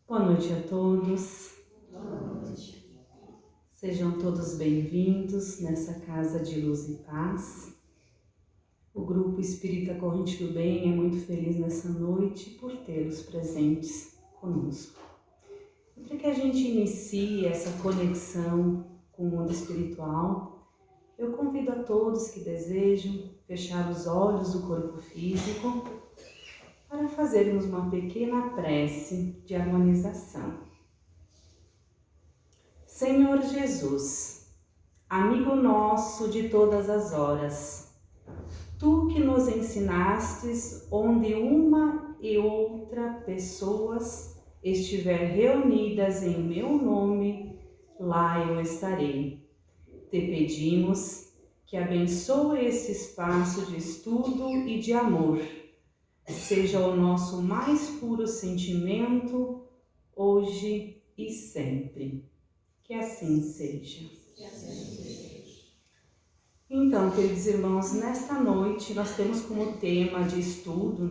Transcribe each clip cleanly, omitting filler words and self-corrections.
Boa noite a todos. Boa noite. Sejam todos bem-vindos nessa casa de luz e paz. O Grupo Espírita Corrente do Bem é muito feliz nessa noite por tê-los presentes conosco. E para que a gente inicie essa conexão com o mundo espiritual, eu convido a todos que desejam fechar os olhos do corpo físico para fazermos uma pequena prece de harmonização. Senhor Jesus, amigo nosso de todas as horas, Tu que nos ensinastes onde uma e outra pessoas estiver reunidas em meu nome, lá eu estarei. Te pedimos que abençoe esse espaço de estudo e de amor, seja o nosso mais puro sentimento, hoje e sempre. Que assim seja. Então, queridos irmãos, nesta noite nós temos como tema de estudo,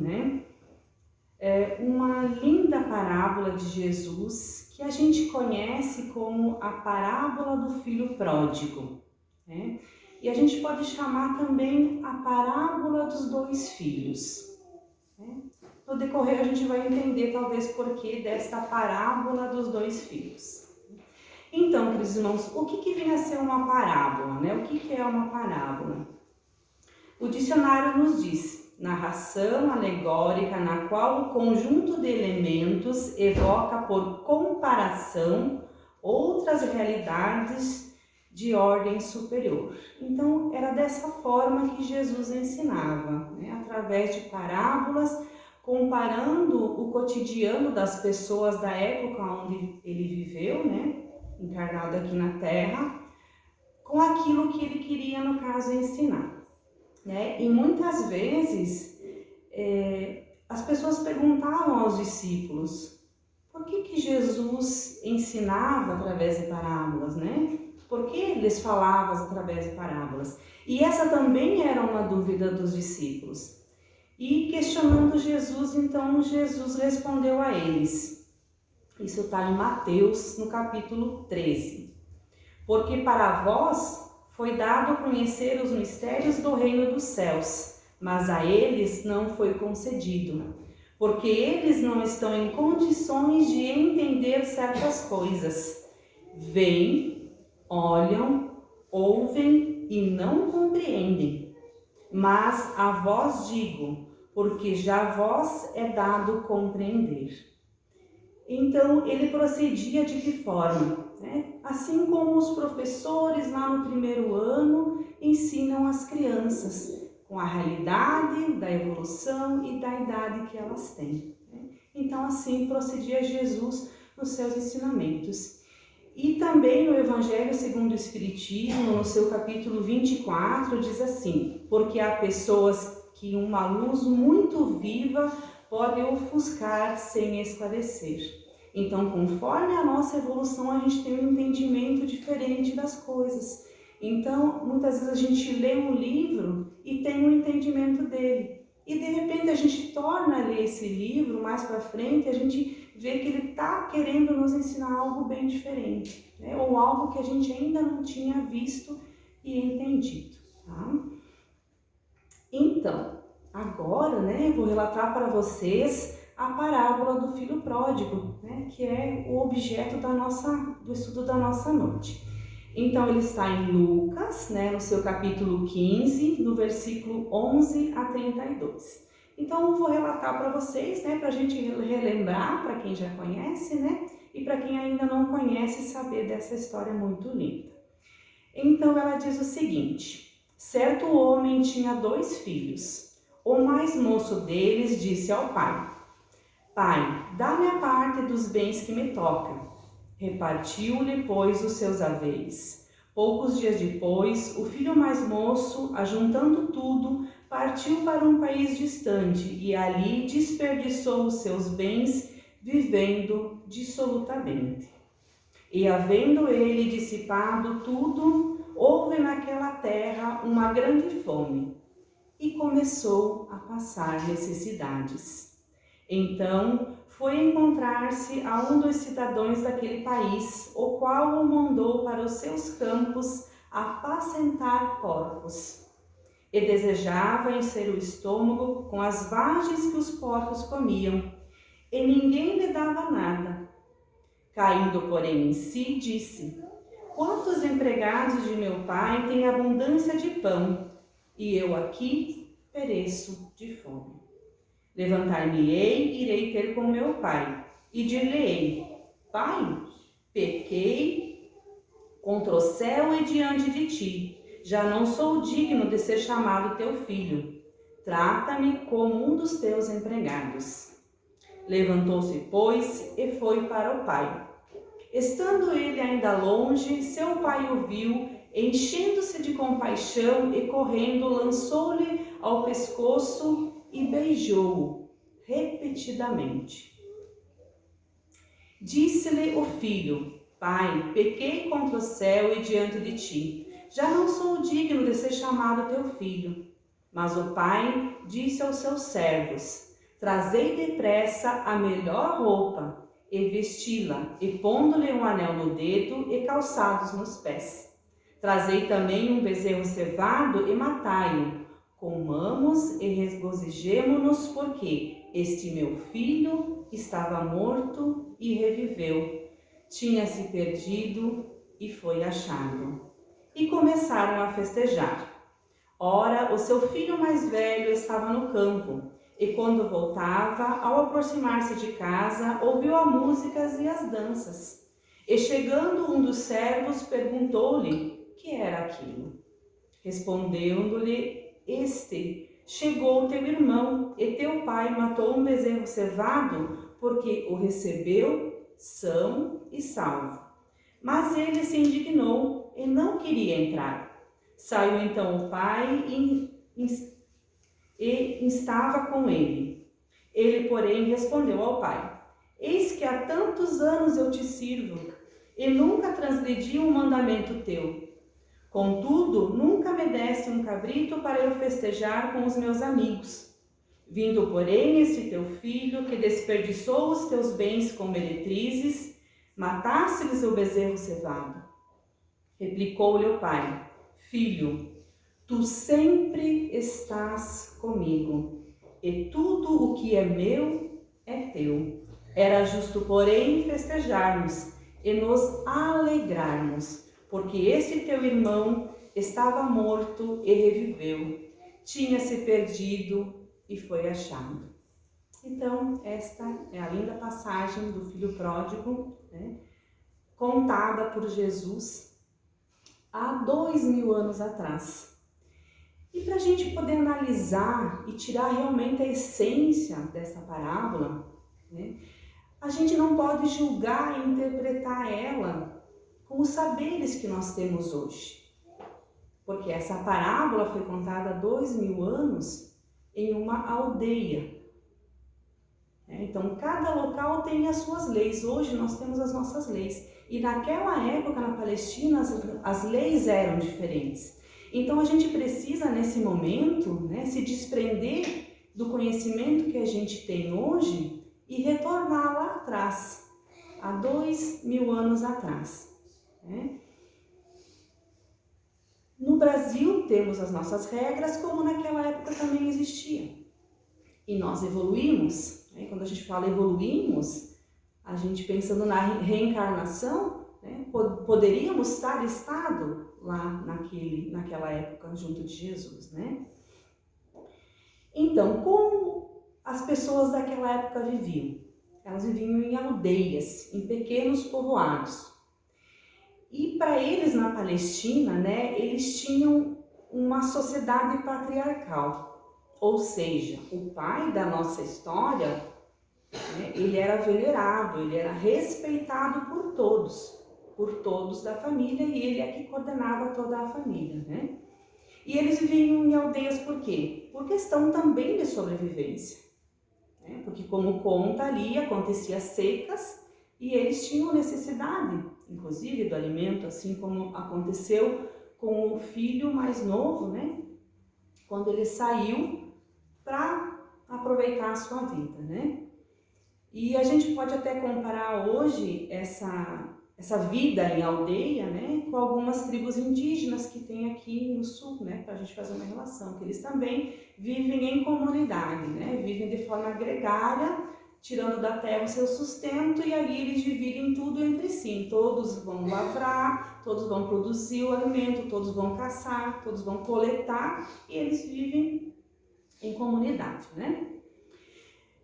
uma linda parábola de Jesus que a gente conhece como a parábola do filho pródigo, né? E a gente pode chamar também a parábola dos dois filhos, né? No decorrer a gente vai entender talvez por que desta parábola dos dois filhos. Então, queridos irmãos, o que vem a ser uma parábola, né? O que é uma parábola? O dicionário nos diz: narração alegórica na qual o conjunto de elementos evoca por comparação outras realidades de ordem superior. Então, era dessa forma que Jesus ensinava, né? Através de parábolas, comparando o cotidiano das pessoas da época onde ele viveu, né? Encarnado aqui na Terra, com aquilo que ele queria, no caso, ensinar, né? E muitas vezes as pessoas perguntavam aos discípulos por que Jesus ensinava através de parábolas, né? Por que eles falavam através de parábolas? E essa também era uma dúvida dos discípulos. E questionando Jesus, então Jesus respondeu a eles. Isso está em Mateus, no capítulo 13. Porque para vós foi dado conhecer os mistérios do reino dos céus, mas a eles não foi concedido, porque eles não estão em condições de entender certas coisas. Veem, olham, ouvem e não compreendem. Mas a vós digo, porque já vós é dado compreender. Então, ele procedia de que forma? Assim como os professores lá no primeiro ano ensinam as crianças, com a realidade da evolução e da idade que elas têm. Então, assim procedia Jesus nos seus ensinamentos. E também no Evangelho segundo o Espiritismo, no seu capítulo 24, diz assim: porque há pessoas que uma luz muito viva pode ofuscar sem esclarecer. Então, conforme a nossa evolução, a gente tem um entendimento diferente das coisas. Então, muitas vezes a gente lê um livro e tem um entendimento dele. E, de repente, a gente torna a ler esse livro mais para frente, a gente vê que ele está querendo nos ensinar algo bem diferente, né? Ou algo que a gente ainda não tinha visto e entendido, tá? Então, agora, eu vou relatar para vocês a parábola do filho pródigo, que é o objeto do estudo da nossa noite. Então, ele está em Lucas, no seu capítulo 15, no versículo 11 a 32. Então, eu vou relatar para vocês, para a gente relembrar, para quem já conhece, e para quem ainda não conhece, saber dessa história muito linda. Então, ela diz o seguinte: certo homem tinha 2 filhos. O mais moço deles disse ao pai: Pai, dá-me a parte dos bens que me tocam. Repartiu-lhe, pois, os seus haveres. Poucos dias depois, o filho mais moço, ajuntando tudo, partiu para um país distante e ali desperdiçou os seus bens, vivendo dissolutamente. E havendo ele dissipado tudo, houve naquela terra uma grande fome e começou a passar necessidades. Então foi encontrar-se a um dos cidadãos daquele país, o qual o mandou para os seus campos apacentar porcos. E desejava encher o estômago com as vagens que os porcos comiam, e ninguém lhe dava nada. Caindo, porém, em si, disse: quantos empregados de meu pai têm abundância de pão, e eu aqui pereço de fome. Levantar-me-ei, irei ter com meu pai, e dir-lhe-ei: Pai, pequei contra o céu e diante de ti. Já não sou digno de ser chamado teu filho. Trata-me como um dos teus empregados. Levantou-se, pois, e foi para o pai. Estando ele ainda longe, seu pai o viu, enchendo-se de compaixão e correndo, lançou-lhe ao pescoço e beijou-o repetidamente. Disse-lhe o filho: Pai, pequei contra o céu e diante de ti. Já não sou digno de ser chamado teu filho. Mas o pai disse aos seus servos: Trazei depressa a melhor roupa e vesti-la, e pondo-lhe um anel no dedo e calçados nos pés. Trazei também um bezerro cevado e matai-o. Comamos e regozijemo-nos, porque este meu filho estava morto e reviveu. Tinha-se perdido e foi achado. E começaram a festejar. Ora, o seu filho mais velho estava no campo, e quando voltava, ao aproximar-se de casa, ouviu as músicas e as danças. E chegando um dos servos, perguntou-lhe: que era aquilo? Respondendo-lhe este: chegou teu irmão, e teu pai matou um bezerro cevado, porque o recebeu são e salvo. Mas ele se indignou e não queria entrar. Saiu então o pai e estava com ele. Ele, porém, respondeu ao pai: eis que há tantos anos eu te sirvo, e nunca transgredi um mandamento teu. Contudo, nunca me deste um cabrito para eu festejar com os meus amigos. Vindo, porém, este teu filho, que desperdiçou os teus bens com meretrizes, mataste-lhes o bezerro cevado. Replicou-lhe o pai: Filho, tu sempre estás comigo, e tudo o que é meu é teu. Era justo, porém, festejarmos e nos alegrarmos, porque este teu irmão estava morto e reviveu, tinha-se perdido e foi achado. Então, esta é a linda passagem do filho pródigo, né, contada por Jesus há 2000 anos atrás. E para a gente poder analisar e tirar realmente a essência dessa parábola, né, a gente não pode julgar e interpretar ela com os saberes que nós temos hoje. Porque essa parábola foi contada há 2000 anos em uma aldeia. Então, cada local tem as suas leis. Hoje nós temos as nossas leis. E naquela época, na Palestina, as leis eram diferentes. Então, a gente precisa, nesse momento, né, se desprender do conhecimento que a gente tem hoje e retornar lá atrás, há 2000 anos atrás. Né? No Brasil, temos as nossas regras, como naquela época também existia. E nós evoluímos. Quando a gente fala evoluímos, a gente pensando na reencarnação, né, poderíamos estar estado lá naquela época junto de Jesus, né? Então, como as pessoas daquela época viviam? Elas viviam em aldeias, em pequenos povoados. E para eles na Palestina, né, eles tinham uma sociedade patriarcal. Ou seja, o pai da nossa história, né, ele era venerado, ele era respeitado por todos da família, e ele é que coordenava toda a família, né? E eles viviam em aldeias por quê? Por questão também de sobrevivência, né? Porque como conta ali, acontecia secas e eles tinham necessidade, inclusive, do alimento, assim como aconteceu com o filho mais novo, né? Quando ele saiu para aproveitar a sua vida, né? E a gente pode até comparar hoje essa vida em aldeia, né, com algumas tribos indígenas que tem aqui no sul, né, para a gente fazer uma relação, que eles também vivem em comunidade, né, vivem de forma gregária, tirando da terra o seu sustento, e ali eles dividem tudo entre si. Todos vão lavrar, todos vão produzir o alimento, todos vão caçar, todos vão coletar, e eles vivem em comunidade, né?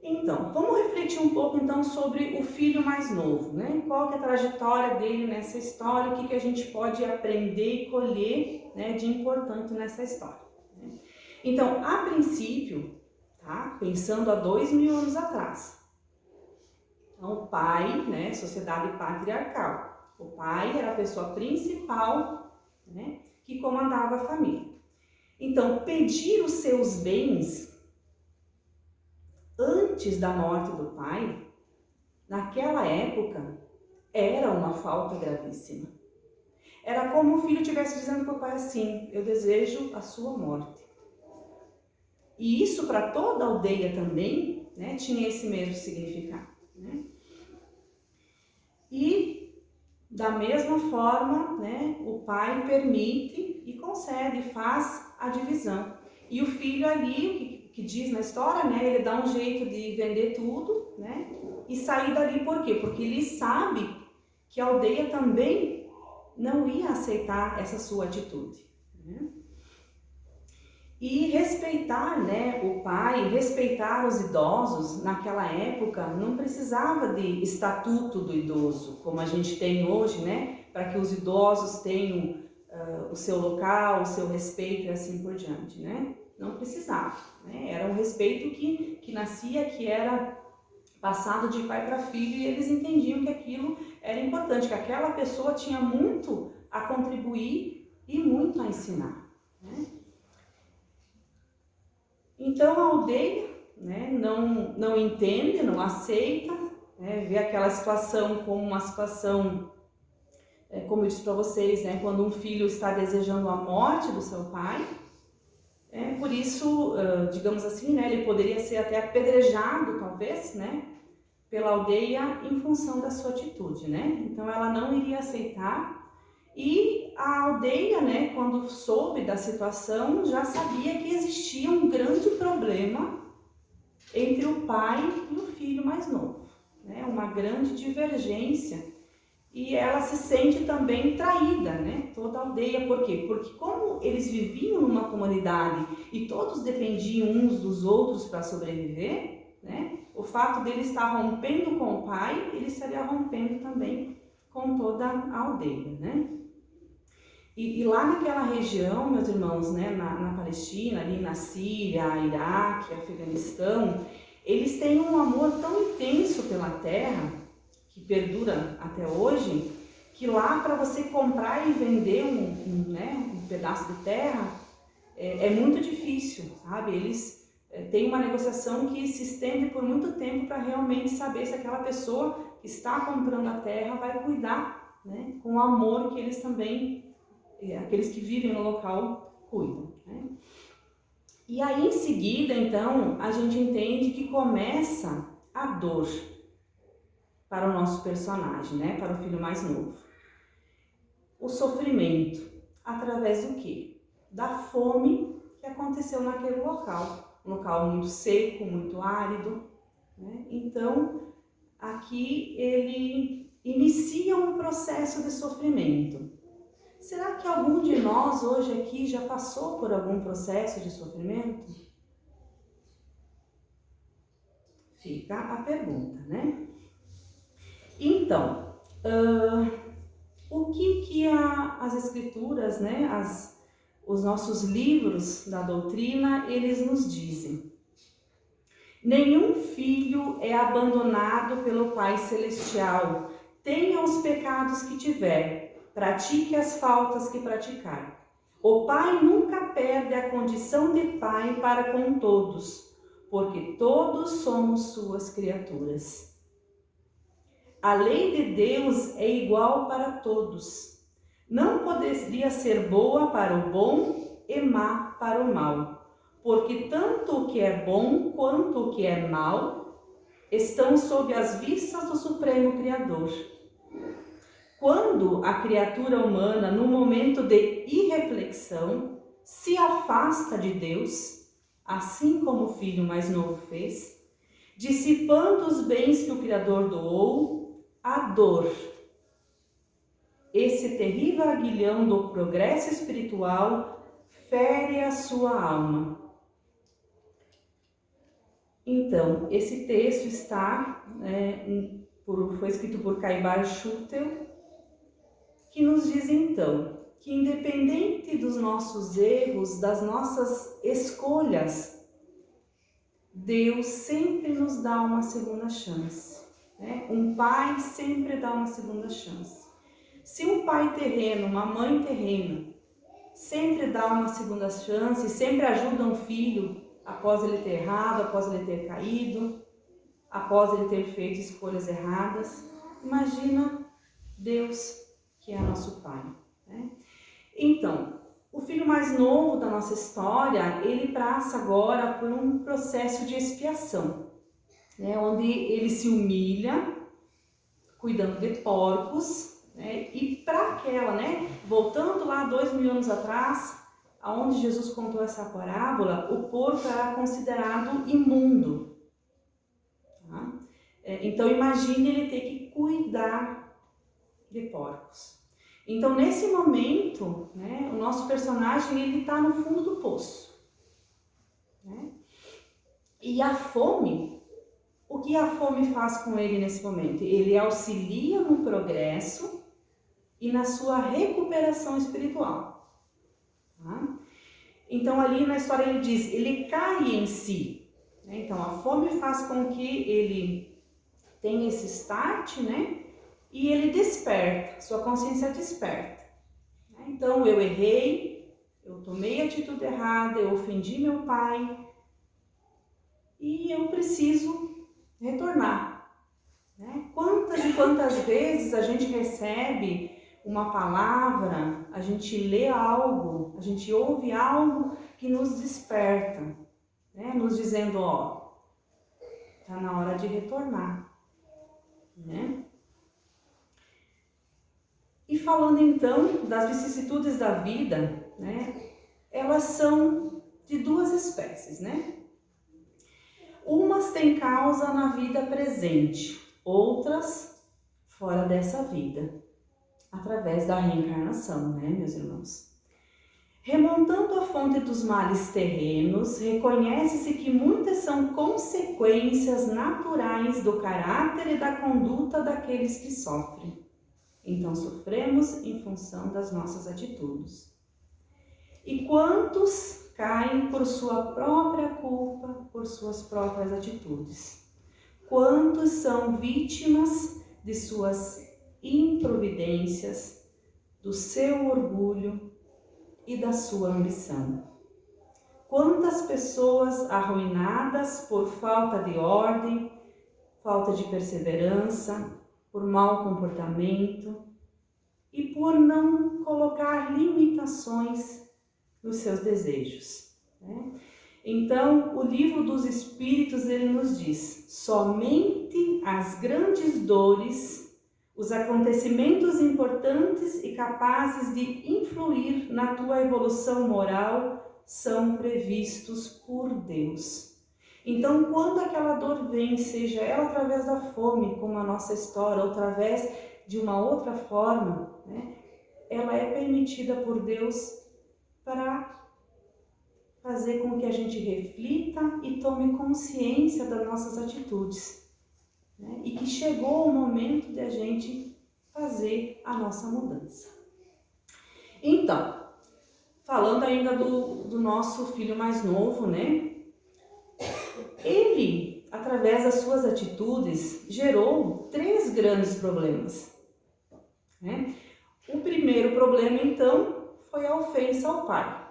Então, vamos refletir um pouco então sobre o filho mais novo, né? Qual que é a trajetória dele nessa história, o que a gente pode aprender e colher, né, de importante nessa história, né? Então, a princípio, tá? Pensando há 2000 anos atrás, então, o pai, né, sociedade patriarcal, o pai era a pessoa principal, né, que comandava a família. Então, pedir os seus bens antes da morte do pai, naquela época, era uma falta gravíssima. Era como o filho estivesse dizendo para o pai assim: eu desejo a sua morte. E isso para toda a aldeia também, né, tinha esse mesmo significado, né? E da mesma forma, né, o pai permite e concede, faz a divisão. E o filho ali, que diz na história, né, ele dá um jeito de vender tudo, né, e sair dali. Por quê? Porque ele sabe que a aldeia também não ia aceitar essa sua atitude, né? E respeitar, né, o pai, respeitar os idosos naquela época não precisava de estatuto do idoso, como a gente tem hoje, né, para que os idosos tenham o seu local, o seu respeito e assim por diante, né? Não precisava, né? Era um respeito que nascia, que era passado de pai para filho, e eles entendiam que aquilo era importante, que aquela pessoa tinha muito a contribuir e muito a ensinar, né? Então a aldeia, né, não entende, não aceita, né, vê aquela situação como uma situação, como eu disse para vocês, né, quando um filho está desejando a morte do seu pai. Por isso, digamos assim, né, ele poderia ser até apedrejado, talvez, né, pela aldeia em função da sua atitude, né? Então ela não iria aceitar. E a aldeia, né, quando soube da situação, já sabia que existia um grande problema entre o pai e o filho mais novo, né? Uma grande divergência, e ela se sente também traída, né? Toda a aldeia. Por quê? Porque como eles viviam numa comunidade e todos dependiam uns dos outros para sobreviver, né? O fato dele estar rompendo com o pai, ele estaria rompendo também com toda a aldeia, né? E lá naquela região, meus irmãos, né, na Palestina, ali na Síria, Iraque, Afeganistão, eles têm um amor tão intenso pela terra, que perdura até hoje, que lá para você comprar e vender um pedaço de terra é muito difícil, sabe? Eles têm uma negociação que se estende por muito tempo para realmente saber se aquela pessoa que está comprando a terra vai cuidar, né, com o amor que eles também, aqueles que vivem no local, cuidam, né? E aí em seguida, então, a gente entende que começa a dor para o nosso personagem, né, para o filho mais novo. O sofrimento, através do quê? Da fome que aconteceu naquele local. Um local muito seco, muito árido, né? Então, aqui ele inicia um processo de sofrimento. Será que algum de nós hoje aqui já passou por algum processo de sofrimento? Fica a pergunta, né? Então, o que as escrituras, né, os nossos livros da doutrina, eles nos dizem? Nenhum filho é abandonado pelo Pai Celestial. Tenha os pecados que tiver, pratique as faltas que praticar. O Pai nunca perde a condição de Pai para com todos, porque todos somos suas criaturas. A lei de Deus é igual para todos. Não poderia ser boa para o bom e má para o mal, porque tanto o que é bom quanto o que é mal estão sob as vistas do Supremo Criador. Quando a criatura humana, no momento de irreflexão, se afasta de Deus, assim como o filho mais novo fez, dissipando os bens que o Criador doou, a dor, esse terrível aguilhão do progresso espiritual, fere a sua alma. Então, esse texto foi escrito por Caibal Schutel, que nos diz então que independente dos nossos erros, das nossas escolhas, Deus sempre nos dá uma segunda chance. Um pai sempre dá uma segunda chance. Se um pai terreno, uma mãe terrena, sempre dá uma segunda chance, sempre ajuda um filho após ele ter errado, após ele ter caído, após ele ter feito escolhas erradas, imagina Deus, que é nosso pai. Então, o filho mais novo da nossa história, ele passa agora por um processo de expiação, onde ele se humilha, cuidando de porcos, e para aquela, voltando lá 2000 anos atrás, aonde Jesus contou essa parábola, o porco era considerado imundo. Tá? Então imagine ele ter que cuidar de porcos. Então nesse momento, o nosso personagem ele está no fundo do poço. E a fome, o que a fome faz com ele nesse momento? Ele auxilia no progresso e na sua recuperação espiritual. Tá? Então ali na história ele diz, ele cai em si. Então a fome faz com que ele tenha esse start, e ele desperta, sua consciência desperta. Então eu errei, eu tomei a atitude errada, eu ofendi meu pai e eu preciso retornar. Quantas e quantas vezes a gente recebe uma palavra, a gente lê algo, a gente ouve algo que nos desperta, nos dizendo, tá na hora de retornar, E falando então das vicissitudes da vida, elas são de duas espécies, Umas têm causa na vida presente, outras fora dessa vida, através da reencarnação, meus irmãos? Remontando a fonte dos males terrenos, reconhece-se que muitas são consequências naturais do caráter e da conduta daqueles que sofrem. Então sofremos em função das nossas atitudes. E quantos caem por sua própria culpa, por suas próprias atitudes? Quantos são vítimas de suas improvidências, do seu orgulho e da sua ambição? Quantas pessoas arruinadas por falta de ordem, falta de perseverança, por mau comportamento e por não colocar limitações nos seus desejos. Então, o livro dos Espíritos, ele nos diz, somente as grandes dores, os acontecimentos importantes e capazes de influir na tua evolução moral são previstos por Deus. Então, quando aquela dor vem, seja ela através da fome, como a nossa história, ou através de uma outra forma, ela é permitida por Deus para fazer com que a gente reflita e tome consciência das nossas atitudes. E que chegou o momento de a gente fazer a nossa mudança. Então, falando ainda do nosso filho mais novo, ele, através das suas atitudes, gerou 3 grandes problemas. O primeiro problema, então, foi a ofensa ao pai.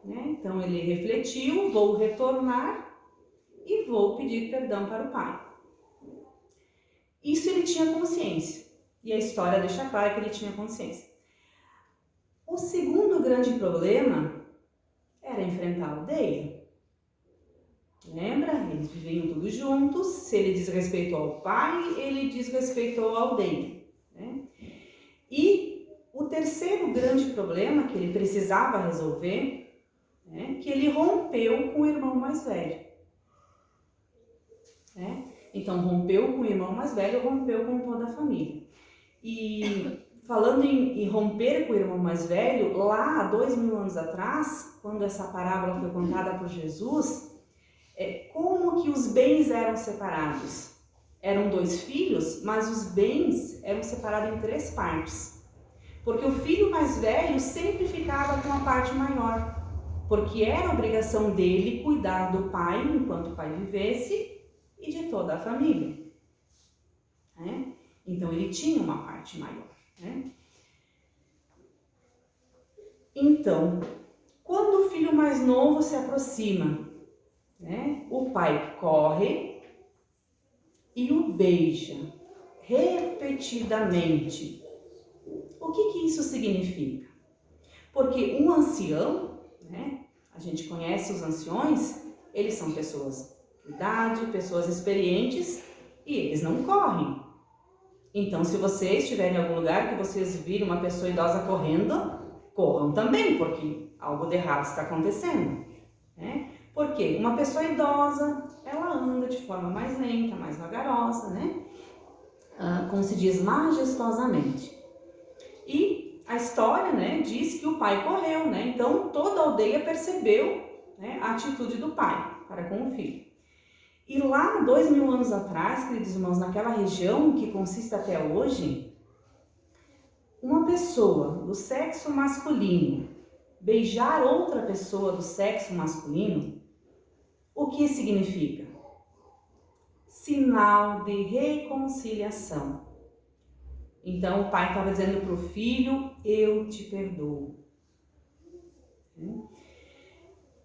Então, ele refletiu, vou retornar e vou pedir perdão para o pai. Isso ele tinha consciência, e a história deixa claro que ele tinha consciência. O segundo grande problema era enfrentar a aldeia. Lembra? Eles viviam todos juntos. Se ele desrespeitou ao pai, ele desrespeitou a aldeia, né? E o terceiro grande problema que ele precisava resolver, né, que ele rompeu com o irmão mais velho, né? Então, rompeu com o irmão mais velho, rompeu com toda a família. E falando em romper com o irmão mais velho, lá há 2000 anos atrás, quando essa parábola foi contada por Jesus, como que os bens eram separados? Eram 2 filhos, mas os bens eram separados em 3 partes. Porque o filho mais velho sempre ficava com a parte maior, porque era obrigação dele cuidar do pai enquanto o pai vivesse e de toda a família, né? Então ele tinha uma parte maior, né? Então, quando o filho mais novo se aproxima, né, o pai corre e o beija repetidamente. O que isso significa? Porque um ancião, né, a gente conhece os anciões, eles são pessoas de idade, pessoas experientes, e eles não correm. Então, se vocês estiverem em algum lugar que vocês viram uma pessoa idosa correndo, corram também, porque algo de errado está acontecendo, né? Porque uma pessoa idosa, ela anda de forma mais lenta, mais vagarosa, né? Como se diz, majestosamente. E a história, né, diz que o pai correu, né? Então toda a aldeia percebeu, né, a atitude do pai para com o filho. E lá 2000 anos atrás, queridos irmãos, naquela região que consiste até hoje, uma pessoa do sexo masculino beijar outra pessoa do sexo masculino, o que significa? Sinal de reconciliação. Então o pai estava dizendo para o filho, eu te perdoo.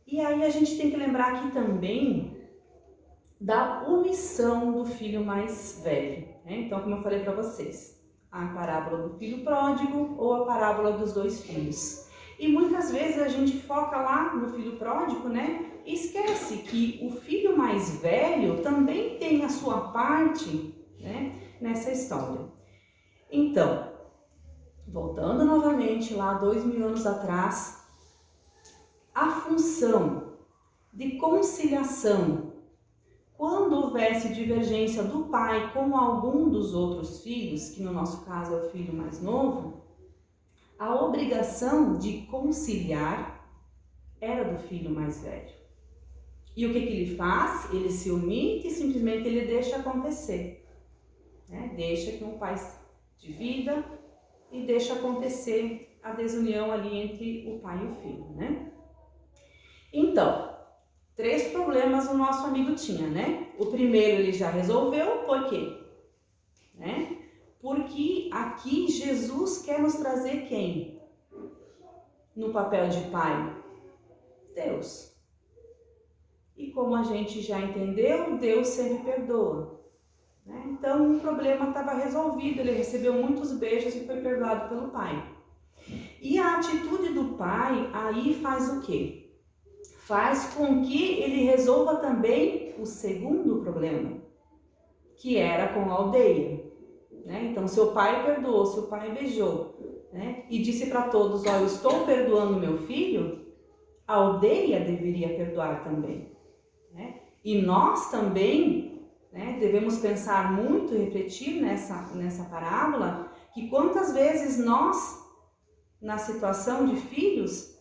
E aí a gente tem que lembrar aqui também da omissão do filho mais velho, né? Então, como eu falei para vocês, a parábola do filho pródigo ou a parábola dos 2 filhos. E muitas vezes a gente foca lá no filho pródigo, né? E esquece que o filho mais velho também tem a sua parte, né, nessa história. Então, voltando novamente lá 2000 anos atrás, a função de conciliação, quando houvesse divergência do pai com algum dos outros filhos, que no nosso caso é o filho mais novo, a obrigação de conciliar era do filho mais velho. E o que ele faz? Ele se omite e simplesmente ele deixa acontecer, né? Deixa que um pai divida e deixa acontecer a desunião ali entre o pai e o filho, né? Então, 3 problemas o nosso amigo tinha, né? O primeiro ele já resolveu, por quê? Né? Porque aqui Jesus quer nos trazer quem? No papel de pai? Deus. E como a gente já entendeu, Deus sempre perdoa, né? Então o problema estava resolvido, ele recebeu muitos beijos e foi perdoado pelo pai. E a atitude do pai aí faz o quê? Faz com que ele resolva também o segundo problema, que era com a aldeia, né? Então, seu pai perdoou, seu pai beijou, né? E disse para todos, eu estou perdoando meu filho, a aldeia deveria perdoar também, né? E nós também, né, devemos pensar muito e refletir nessa parábola, que quantas vezes nós, na situação de filhos,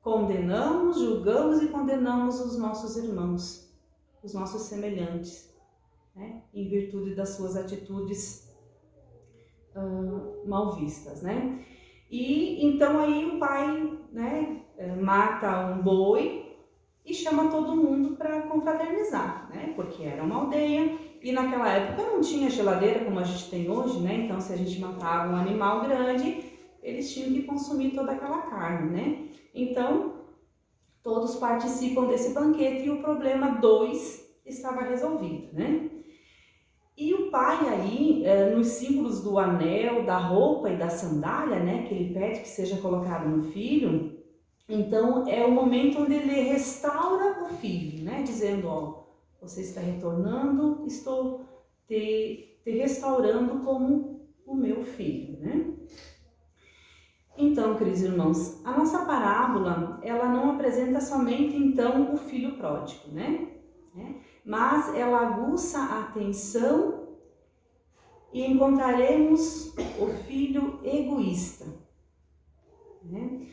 condenamos, julgamos e condenamos os nossos irmãos, os nossos semelhantes, né? Em virtude das suas atitudes mal vistas, né? E então aí o pai, né, mata um boi e chama todo mundo para confraternizar, né? Porque era uma aldeia e naquela época não tinha geladeira como a gente tem hoje, né? Então se a gente matava um animal grande, eles tinham que consumir toda aquela carne, né? Então, todos participam desse banquete e o problema 2 estava resolvido, né? E o pai aí, nos símbolos do anel, da roupa e da sandália, né, que ele pede que seja colocado no filho, Então é o momento onde ele restaura o filho, né? Dizendo, ó, você está retornando, estou te restaurando como o meu filho, né? Então, queridos irmãos, a nossa parábola, ela não apresenta somente, então, o filho pródigo, né? Mas ela aguça a atenção e encontraremos o filho egoísta, né?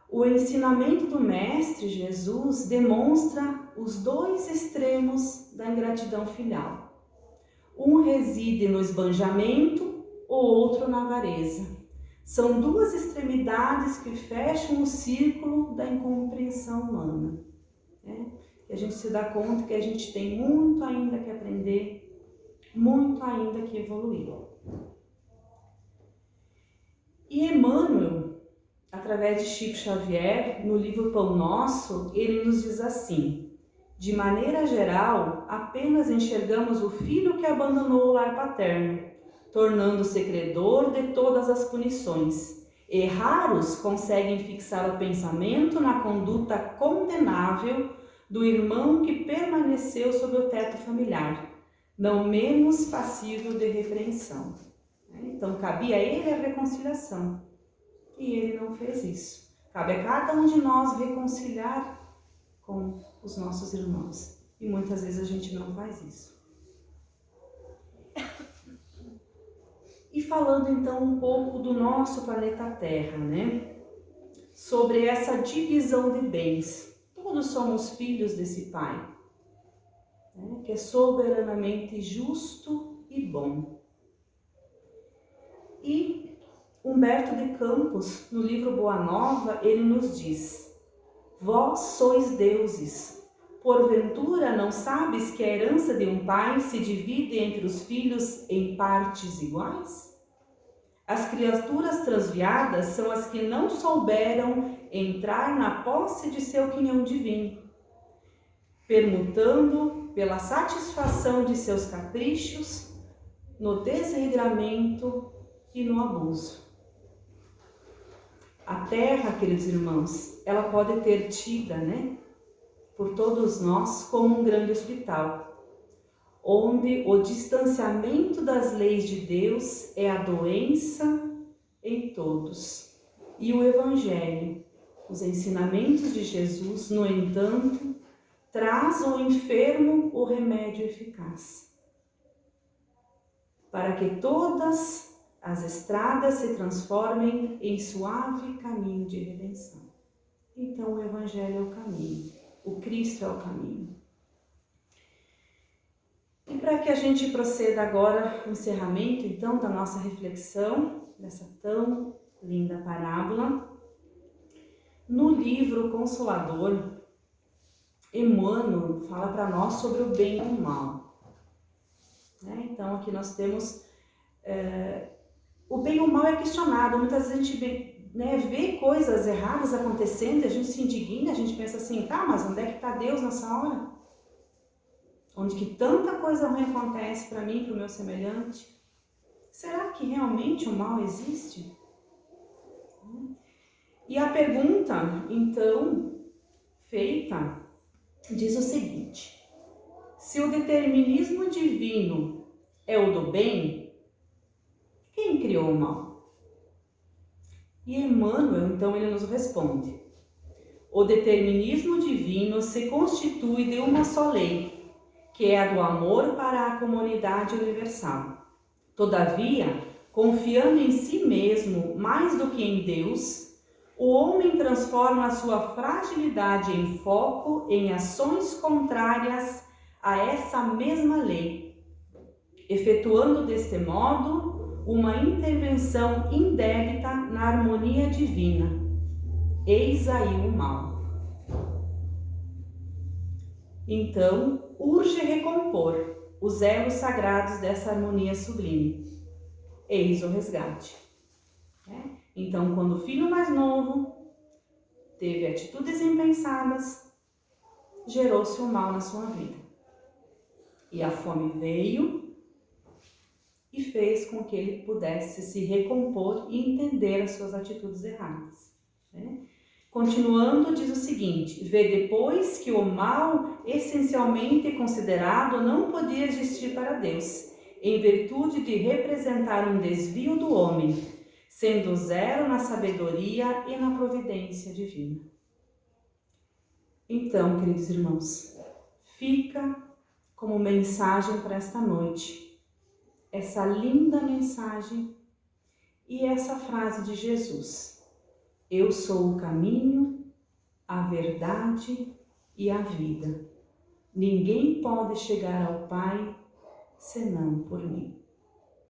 O ensinamento do Mestre Jesus demonstra os dois extremos da ingratidão filial. Um reside no esbanjamento, o outro na avareza. São duas extremidades que fecham o círculo da incompreensão humana. Né? E a gente se dá conta que a gente tem muito ainda que aprender, muito ainda que evoluir. E Emmanuel, através de Chico Xavier, no livro Pão Nosso, ele nos diz assim: de maneira geral, apenas enxergamos o filho que abandonou o lar paterno, tornando-se credor de todas as punições. E raros conseguem fixar o pensamento na conduta condenável do irmão que permaneceu sob o teto familiar, não menos passível de repreensão. Então, cabia a ele a reconciliação, e ele não fez isso. Cabe a cada um de nós reconciliar com os nossos irmãos, e muitas vezes a gente não faz isso. E falando então um pouco do nosso planeta Terra, né? Sobre essa divisão de bens. Todos somos filhos desse Pai, né? Que é soberanamente justo e bom. E Humberto de Campos, no livro Boa Nova, ele nos diz: vós sois deuses. Porventura não sabes que a herança de um pai se divide entre os filhos em partes iguais? As criaturas transviadas são as que não souberam entrar na posse de seu quinhão divino, permutando pela satisfação de seus caprichos, no desregramento e no abuso. A terra, queridos irmãos, ela pode ter tida, né, por todos nós como um grande hospital, onde o distanciamento das leis de Deus é a doença em todos. E o Evangelho, os ensinamentos de Jesus, no entanto, traz ao enfermo o remédio eficaz, para que todas as estradas se transformem em suave caminho de redenção. Então o Evangelho é o caminho, o Cristo é o caminho. E para que a gente proceda agora ao encerramento, então, da nossa reflexão, dessa tão linda parábola, no livro Consolador, Emmanuel fala para nós sobre o bem e o mal. Né? Então, aqui nós temos... o bem e o mal é questionado. Muitas vezes a gente vê coisas erradas acontecendo e a gente se indigna, a gente pensa assim, tá, mas onde é que está Deus nessa hora? Onde que tanta coisa ruim acontece para mim, para o meu semelhante? Será que realmente o mal existe? E a pergunta, então, feita, diz o seguinte: se o determinismo divino é o do bem, quem criou o mal? E Emmanuel, então, ele nos responde: o determinismo divino se constitui de uma só lei, que é a do amor para a comunidade universal. Todavia, confiando em si mesmo mais do que em Deus, o homem transforma a sua fragilidade em foco em ações contrárias a essa mesma lei, efetuando deste modo uma intervenção indébita na harmonia divina. Eis aí o mal. Então, urge recompor os elos sagrados dessa harmonia sublime. Eis o resgate. Então, quando o filho mais novo teve atitudes impensadas, gerou-se o mal na sua vida. E a fome veio e fez com que ele pudesse se recompor e entender as suas atitudes erradas. Continuando, diz o seguinte: vê depois que o mal essencialmente considerado não podia existir para Deus, em virtude de representar um desvio do homem, sendo zero na sabedoria e na providência divina. Então, queridos irmãos, fica como mensagem para esta noite, essa linda mensagem e essa frase de Jesus: eu sou o caminho, a verdade e a vida. Ninguém pode chegar ao Pai senão por mim.